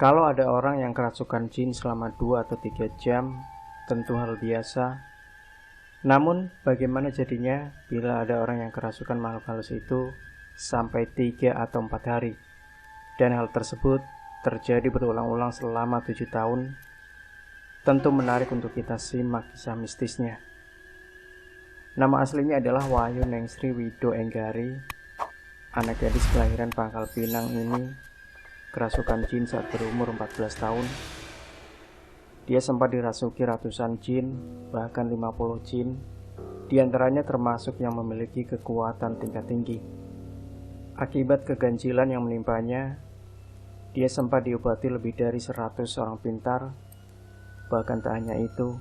Kalau ada orang yang kerasukan jin selama 2 atau 3 jam, tentu hal biasa. Namun, bagaimana jadinya bila ada orang yang kerasukan makhluk halus itu sampai 3 atau 4 hari? Dan hal tersebut terjadi berulang-ulang selama 7 tahun. Tentu menarik untuk kita simak kisah mistisnya. Nama aslinya adalah Wahyu Nengsri Wido Enggari. Anak gadis kelahiran Pangkal Pinang ini kerasukan jin saat berumur 14 tahun. Dia sempat dirasuki ratusan jin, bahkan 50 jin. Di antaranya termasuk yang memiliki kekuatan tingkat tinggi. Akibat keganjilan yang menimpanya, dia sempat diobati lebih dari 100 orang pintar. Bahkan tak hanya itu,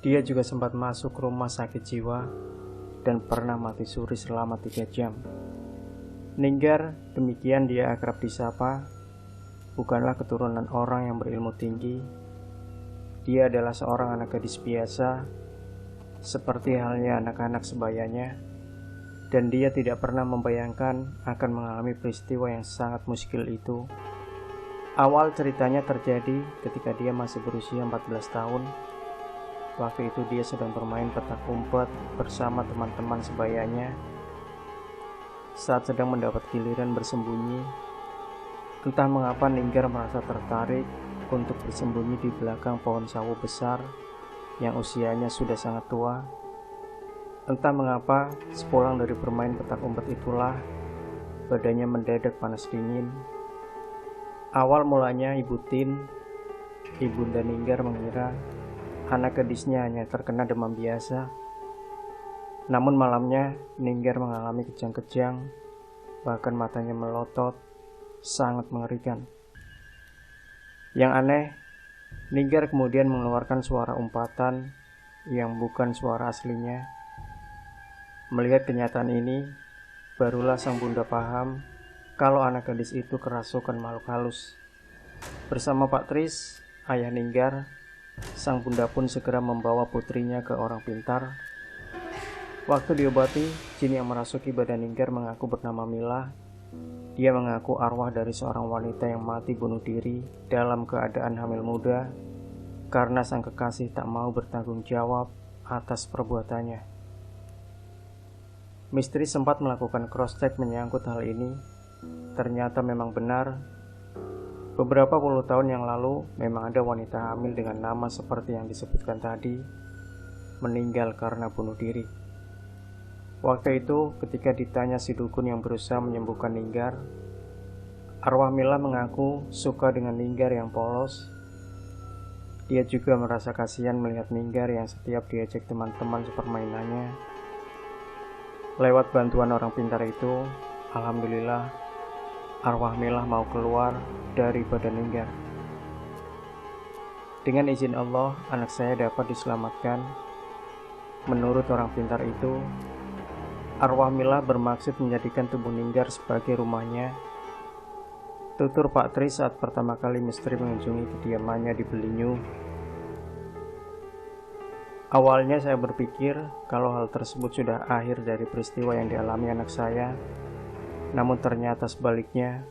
dia juga sempat masuk rumah sakit jiwa dan pernah mati suri selama 3 jam. Ninggar, demikian dia akrab disapa, bukanlah keturunan orang yang berilmu tinggi. Dia adalah seorang anak gadis biasa, seperti halnya anak-anak sebayanya, dan dia tidak pernah membayangkan akan mengalami peristiwa yang sangat muskil itu. Awal ceritanya terjadi ketika dia masih berusia 14 tahun. Waktu itu dia sedang bermain petak umpet bersama teman-teman sebayanya. Saat sedang mendapat giliran bersembunyi, entah mengapa Ninggar merasa tertarik untuk bersembunyi di belakang pohon sawo besar yang usianya sudah sangat tua. Entah mengapa, sepulang dari bermain petak umpet itulah, badannya mendadak panas dingin. Awal mulanya Ibu Tin, ibunda Ninggar, mengira anak gadisnya hanya terkena demam biasa. Namun malamnya Ninggar mengalami kejang-kejang, bahkan matanya melotot, sangat mengerikan. Yang aneh, Ninggar kemudian mengeluarkan suara umpatan yang bukan suara aslinya. Melihat kenyataan ini, barulah sang bunda paham kalau anak gadis itu kerasukan makhluk halus. Bersama Pak Tris, ayah Ninggar, sang bunda pun segera membawa putrinya ke orang pintar. Waktu diobati, jin yang merasuki badan Ninggar mengaku bernama Mila. Dia mengaku arwah dari seorang wanita yang mati bunuh diri dalam keadaan hamil muda karena sang kekasih tak mau bertanggung jawab atas perbuatannya. Misteri sempat melakukan cross-check menyangkut hal ini. Ternyata memang benar. Beberapa puluh tahun yang lalu memang ada wanita hamil dengan nama seperti yang disebutkan tadi, meninggal karena bunuh diri. Waktu itu ketika ditanya si dukun yang berusaha menyembuhkan Ninggar, arwah Mila mengaku suka dengan Ninggar yang polos. Dia juga merasa kasihan melihat Ninggar yang setiap diajak teman-teman sepermainannya. Lewat bantuan orang pintar itu, alhamdulillah arwah Mila mau keluar dari badan Ninggar. Dengan izin Allah, anak saya dapat diselamatkan. Menurut orang pintar itu, arwah Mila bermaksud menjadikan tubuh Ninggar sebagai rumahnya. Tutur Pak Tri saat pertama kali misteri mengunjungi kediamannya di Belinyu. Awalnya saya berpikir kalau hal tersebut sudah akhir dari peristiwa yang dialami anak saya. Namun ternyata sebaliknya,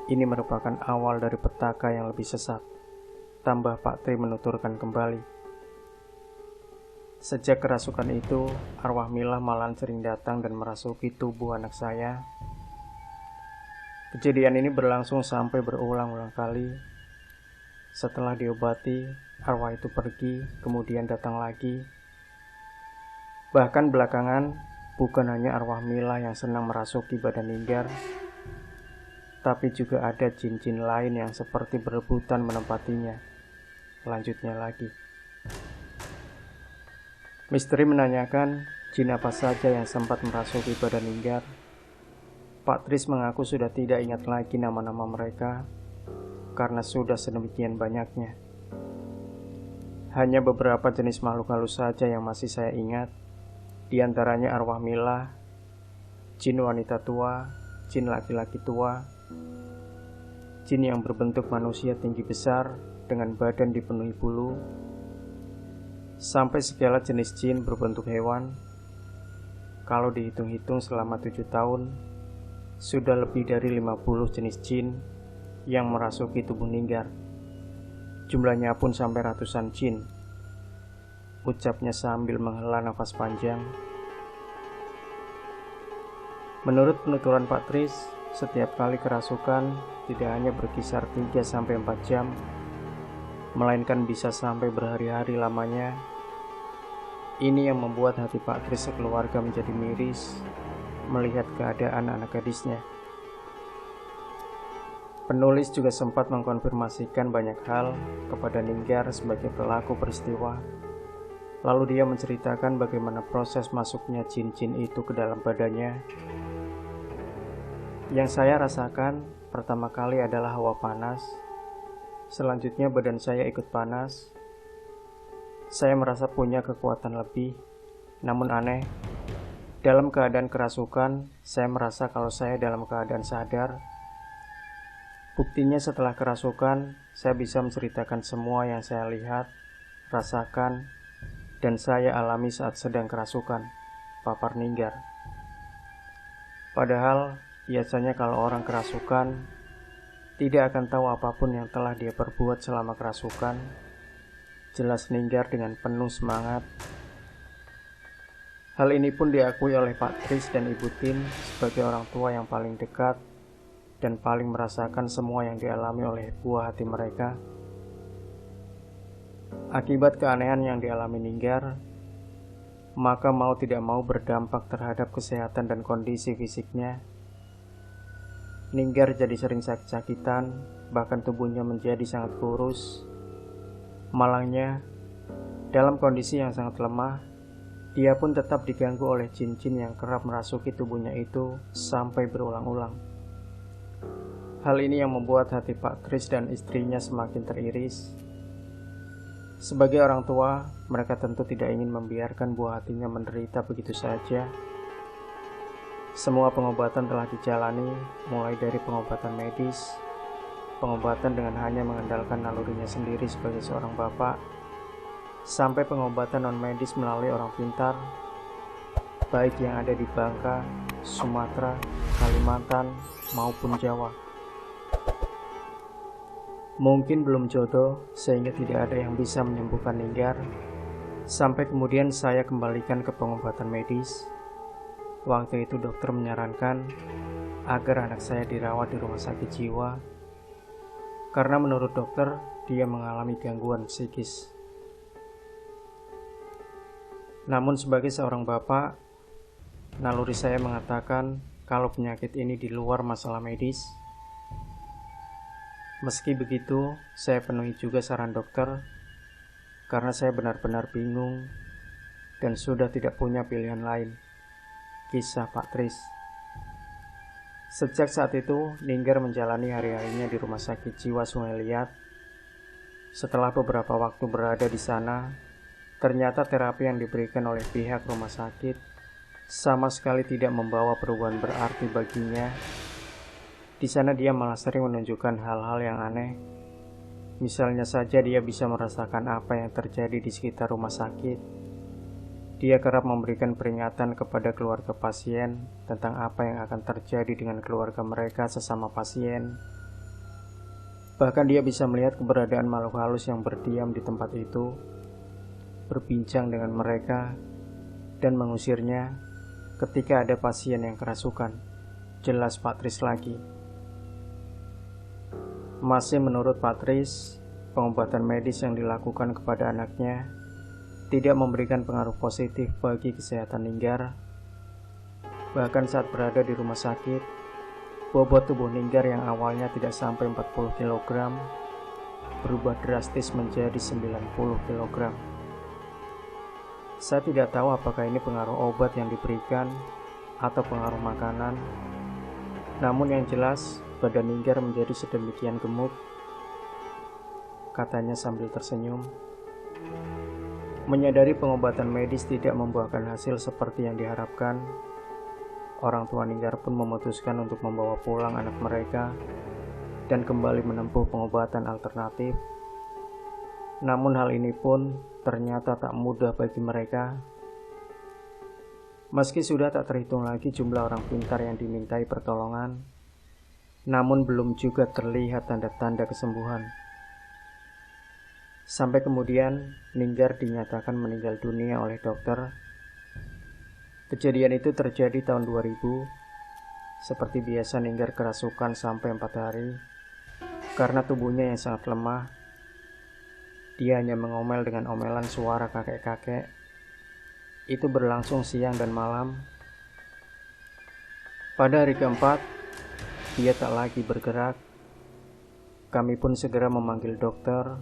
ini merupakan awal dari petaka yang lebih sesat. Tambah Pak Tri menuturkan kembali. Sejak kerasukan itu, arwah Mila malah sering datang dan merasuki tubuh anak saya. Kejadian ini berlangsung sampai berulang-ulang kali. Setelah diobati, arwah itu pergi, kemudian datang lagi. Bahkan belakangan, bukan hanya arwah Mila yang senang merasuki badan Ninggar, tapi juga ada jin-jin lain yang seperti berebutan menempatinya. Lanjutnya lagi. Misteri menanyakan jin apa saja yang sempat merasuki badan Ninggar. Pak Tris mengaku sudah tidak ingat lagi nama-nama mereka karena sudah sedemikian banyaknya. Hanya beberapa jenis makhluk halus saja yang masih saya ingat, di antaranya arwah Mila, jin wanita tua, jin laki-laki tua, jin yang berbentuk manusia tinggi besar dengan badan dipenuhi bulu, sampai segala jenis jin berbentuk hewan. Kalau dihitung-hitung selama 7 tahun, sudah lebih dari 50 jenis jin yang merasuki tubuh Ninggar. Jumlahnya pun sampai ratusan jin, ucapnya sambil menghela nafas panjang. Menurut penuturan Pak Tris, setiap kali kerasukan tidak hanya berkisar 3-4 jam, melainkan bisa sampai berhari-hari lamanya. Ini yang membuat hati Pak Tris sekeluarga menjadi miris melihat keadaan anak gadisnya. Penulis juga sempat mengkonfirmasikan banyak hal kepada Ninggar sebagai pelaku peristiwa. Lalu dia menceritakan bagaimana proses masuknya jin-jin itu ke dalam badannya. Yang saya rasakan pertama kali adalah hawa panas. Selanjutnya badan saya ikut panas. Saya merasa punya kekuatan lebih. Namun aneh, dalam keadaan kerasukan, saya merasa kalau saya dalam keadaan sadar. Buktinya setelah kerasukan, saya bisa menceritakan semua yang saya lihat, rasakan, dan saya alami saat sedang kerasukan, papar Ninggar. Padahal, biasanya kalau orang kerasukan, tidak akan tahu apapun yang telah dia perbuat selama kerasukan. Jelas Ninggar dengan penuh semangat. Hal ini pun diakui oleh Pak Tris dan Ibu Tin sebagai orang tua yang paling dekat dan paling merasakan semua yang dialami oleh buah hati mereka. Akibat keanehan yang dialami Ninggar, maka mau tidak mau berdampak terhadap kesehatan dan kondisi fisiknya. Ninggar jadi sering sakit-sakitan, bahkan tubuhnya menjadi sangat kurus. Malangnya, dalam kondisi yang sangat lemah, dia pun tetap diganggu oleh jin-jin yang kerap merasuki tubuhnya itu sampai berulang-ulang. Hal ini yang membuat hati Pak Tris dan istrinya semakin teriris. Sebagai orang tua, mereka tentu tidak ingin membiarkan buah hatinya menderita begitu saja. Semua pengobatan telah dijalani, mulai dari pengobatan medis, pengobatan dengan hanya mengandalkan nalurinya sendiri sebagai seorang bapak, sampai pengobatan non-medis melalui orang pintar, baik yang ada di Bangka, Sumatera, Kalimantan, maupun Jawa. Mungkin belum jodoh, sehingga tidak ada yang bisa menyembuhkan Ninggar. Sampai kemudian saya kembalikan ke pengobatan medis. Waktu itu dokter menyarankan agar anak saya dirawat di rumah sakit jiwa, karena menurut dokter, dia mengalami gangguan psikis. Namun sebagai seorang bapak, naluri saya mengatakan kalau penyakit ini di luar masalah medis. Meski begitu, saya penuhi juga saran dokter, karena saya benar-benar bingung dan sudah tidak punya pilihan lain. Kisah Pak Tris. Sejak saat itu, Ninggar menjalani hari-harinya di Rumah Sakit Jiwa Sungai Liat. Setelah beberapa waktu berada di sana, ternyata terapi yang diberikan oleh pihak rumah sakit sama sekali tidak membawa perubahan berarti baginya. Di sana dia malah sering menunjukkan hal-hal yang aneh. Misalnya saja dia bisa merasakan apa yang terjadi di sekitar rumah sakit. Dia kerap memberikan peringatan kepada keluarga pasien tentang apa yang akan terjadi dengan keluarga mereka sesama pasien. Bahkan dia bisa melihat keberadaan makhluk halus yang berdiam di tempat itu, berbincang dengan mereka, dan mengusirnya ketika ada pasien yang kerasukan. Jelas Pak Tris lagi. Masih menurut Pak Tris, pengobatan medis yang dilakukan kepada anaknya tidak memberikan pengaruh positif bagi kesehatan Ninggar. Bahkan saat berada di rumah sakit, bobot tubuh Ninggar yang awalnya tidak sampai 40 kg berubah drastis menjadi 90 kg. Saya tidak tahu apakah ini pengaruh obat yang diberikan atau pengaruh makanan. Namun yang jelas, badan Ninggar menjadi sedemikian gemuk, katanya sambil tersenyum. Menyadari pengobatan medis tidak membuahkan hasil seperti yang diharapkan, orang tua Ninggar pun memutuskan untuk membawa pulang anak mereka dan kembali menempuh pengobatan alternatif. Namun hal ini pun ternyata tak mudah bagi mereka. Meski sudah tak terhitung lagi jumlah orang pintar yang dimintai pertolongan, namun belum juga terlihat tanda-tanda kesembuhan. Sampai kemudian Ninggar dinyatakan meninggal dunia oleh dokter. Kejadian itu terjadi tahun 2000. Seperti biasa Ninggar kerasukan sampai 4 hari. Karena tubuhnya yang sangat lemah, dia hanya mengomel dengan omelan suara kakek-kakek. Itu berlangsung siang dan malam. Pada hari keempat, dia tak lagi bergerak. Kami pun segera memanggil dokter.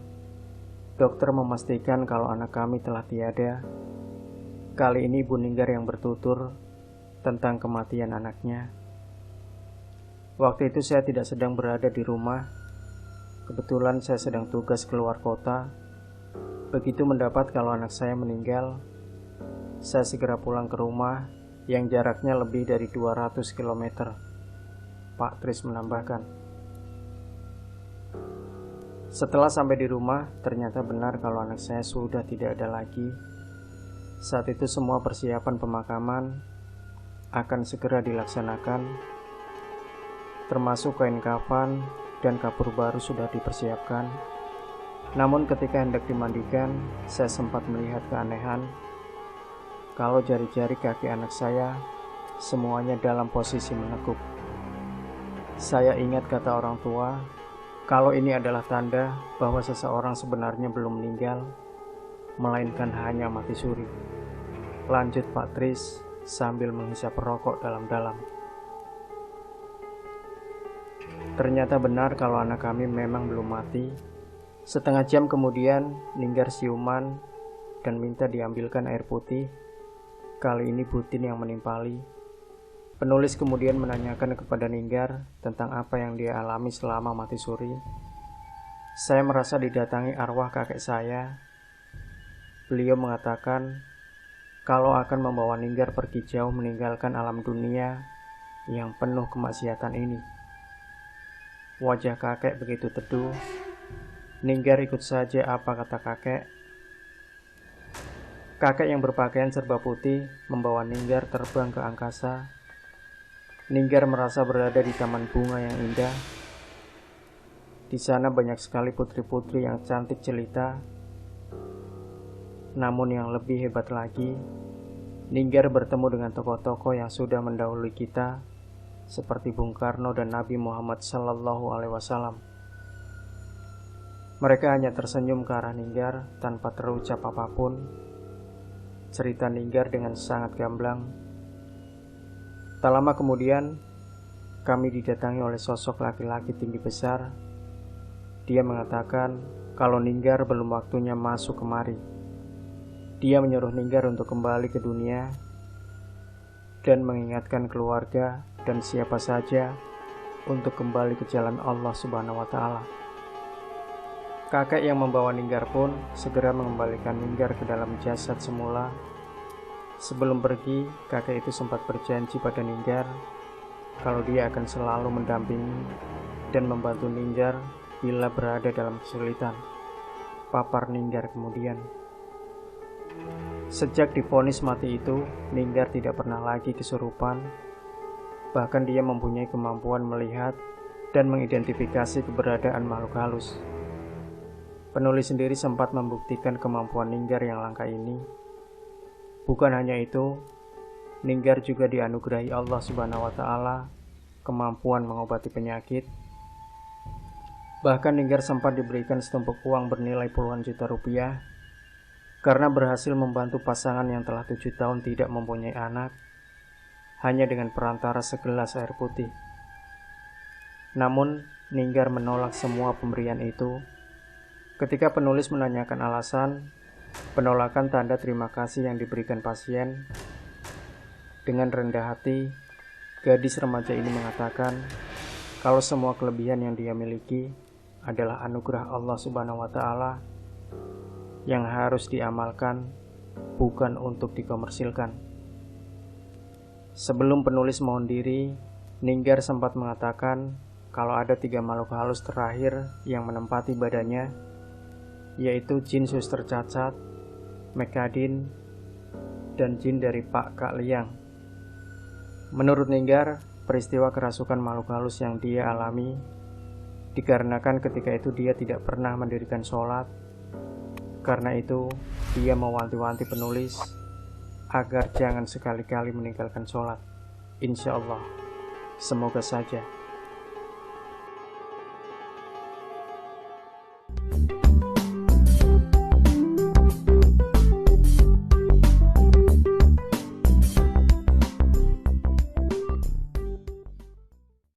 Dokter memastikan kalau anak kami telah tiada. Kali ini Ibu Ninggar yang bertutur tentang kematian anaknya. Waktu itu saya tidak sedang berada di rumah. Kebetulan saya sedang tugas keluar kota. Begitu mendapat kalau anak saya meninggal, saya segera pulang ke rumah yang jaraknya lebih dari 200 km. Pak Tris menambahkan. Setelah sampai di rumah, ternyata benar kalau anak saya sudah tidak ada lagi. Saat itu semua persiapan pemakaman akan segera dilaksanakan, termasuk kain kafan dan kapur baru sudah dipersiapkan. Namun ketika hendak dimandikan, saya sempat melihat keanehan. Kalau jari-jari kaki anak saya semuanya dalam posisi menekuk. Saya ingat kata orang tua, kalau ini adalah tanda bahwa seseorang sebenarnya belum meninggal, melainkan hanya mati suri. Lanjut Pak Tris sambil menghisap rokok dalam-dalam. Ternyata benar kalau anak kami memang belum mati. Setengah jam kemudian Ninggar siuman dan minta diambilkan air putih. Kali ini Butin yang menimpali. Penulis kemudian menanyakan kepada Ninggar tentang apa yang dia alami selama mati suri. Saya merasa didatangi arwah kakek saya. Beliau mengatakan kalau akan membawa Ninggar pergi jauh meninggalkan alam dunia yang penuh kemaksiatan ini. Wajah kakek begitu teduh. Ninggar ikut saja apa kata kakek. Kakek yang berpakaian serba putih membawa Ninggar terbang ke angkasa. Ninggar merasa berada di taman bunga yang indah. Di sana banyak sekali putri-putri yang cantik jelita. Namun yang lebih hebat lagi, Ninggar bertemu dengan tokoh-tokoh yang sudah mendahului kita, seperti Bung Karno dan Nabi Muhammad SAW. Mereka hanya tersenyum ke arah Ninggar tanpa terucap apapun. Cerita Ninggar dengan sangat gamblang. Tak lama kemudian, kami didatangi oleh sosok laki-laki tinggi besar. Dia mengatakan kalau Ninggar belum waktunya masuk kemari. Dia menyuruh Ninggar untuk kembali ke dunia dan mengingatkan keluarga dan siapa saja untuk kembali ke jalan Allah Subhanahu wa Ta'ala. Kakek yang membawa Ninggar pun segera mengembalikan Ninggar ke dalam jasad semula. Sebelum pergi, kakek itu sempat berjanji pada Ninggar kalau dia akan selalu mendampingi dan membantu Ninggar bila berada dalam kesulitan. Papar Ninggar kemudian. Sejak divonis mati itu, Ninggar tidak pernah lagi kesurupan. Bahkan dia mempunyai kemampuan melihat dan mengidentifikasi keberadaan makhluk halus. Penulis sendiri sempat membuktikan kemampuan Ninggar yang langka ini. Bukan hanya itu, Ninggar juga dianugerahi Allah Subhanahu wa Ta'ala kemampuan mengobati penyakit. Bahkan Ninggar sempat diberikan setumpuk uang bernilai puluhan juta rupiah karena berhasil membantu pasangan yang telah 7 tahun tidak mempunyai anak hanya dengan perantara segelas air putih. Namun, Ninggar menolak semua pemberian itu. Ketika penulis menanyakan alasan, penolakan tanda terima kasih yang diberikan pasien, dengan rendah hati, gadis remaja ini mengatakan kalau semua kelebihan yang dia miliki adalah anugerah Allah Subhanahu wa Ta'ala yang harus diamalkan, bukan untuk dikomersilkan. Sebelum penulis mohon diri, Ninggar sempat mengatakan kalau ada 3 makhluk halus terakhir yang menempati badannya, yaitu jin suster cacat, Mekadin, dan jin dari Pak Kak Liang. Menurut Ninggar, peristiwa kerasukan makhluk halus yang dia alami dikarenakan ketika itu dia tidak pernah mendirikan sholat. Karena itu, dia mewanti-wanti penulis agar jangan sekali-kali meninggalkan sholat. Insya Allah, semoga saja.